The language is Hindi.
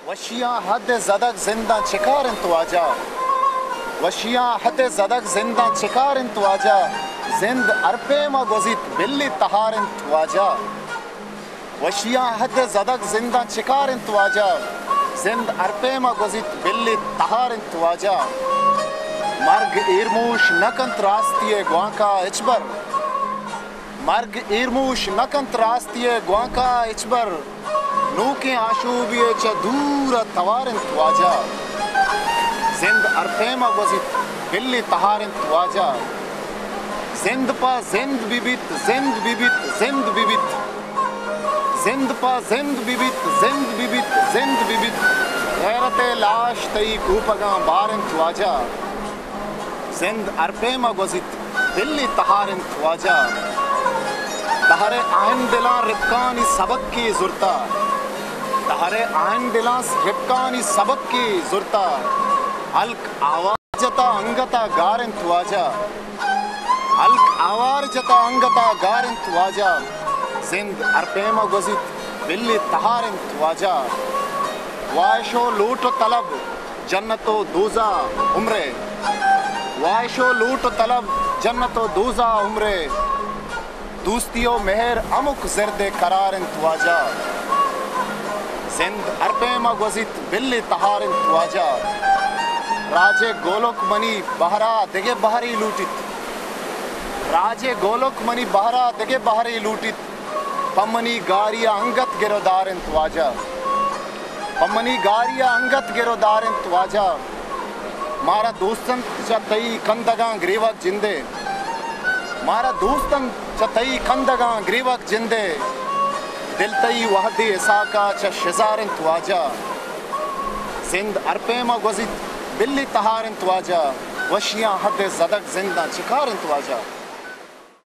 वशियाँ हद ज़दक जिंदा चिकारन तो आजा, वशियाँ हद ज़दक जिंदा चिकारन तो आजा, जिंद अरपे मा गुज़ित बिल्ली तहारन तो आजा। वशियाँ हद ज़दक जिंदा चिकारन तो आजा, जिंद अरपे मा गुज़ित बिल्ली तहारन तो आजा। मर्ग ईरमूश नकंत रास्तिये ग्वांका इचबर, मर्ग ईरमूश नकंत रास्तिये ग्वांका इचबर, नूके आशूबिये च दूर तवारन त्वाजा। जिंद अरफेमा गुज़ित बिल्ली तहारन त्वाजा, जिंद पा जिंद बिबित जिंद बिबित जिंद बिबित, जिंद पा जिंद बिबित जिंद बिबित जिंद बिबित, गैरते लाश तई कूपगा बारन त्वाजा। जिंद अरफेमा गुज़ित बिल्ली तहारन त्वाजा, तहरे आइन दिला रिफ्कानी सबक की जुरता, तहरे आइन दिला रिफ्कानी सबक की जुरता, हल्क आवाजता अंगता गारन त्वाजा, हल्क आवाजता अंगता गारन त्वाजा। जिंद अरपेमा गुज़ित बिल्ली तहारन त्वाजा, वायशो लूट तलब जन्नतो दूजा उम्रे, वायशो लूट तलब जन्नतो दूजा उम्रे, दूस्तियो मेहर अमुक ज़र्दे करारन त्वाजा। जिंद अरपेमा गुज़ित बिल्ली तहारन त्वाजा, राजे गोलोक मनी बहरा दिगे बहरी लूटित, राजे गोलोक मनी बहरा दिगे बहरी लूटित, पम्मनी गारिया अंगत गिरोदारन त्वाजा, पम्मनी गारिया अंगत गिरोदारन त्वाजा। मारा दोस्तन चतई कंदगा ग्रीवक जिंदे, मारा दोस्तन चतई कंदगा ग्रीवक जिंदे, दिल तई वहदी इसाका च शिजारन त्वाजा। जिंद अरपेमा गुज़ित बिल्ली तहारन त्वाजा, वशियाँ हद ज़दक जिंदा चिकारन त्वाजा।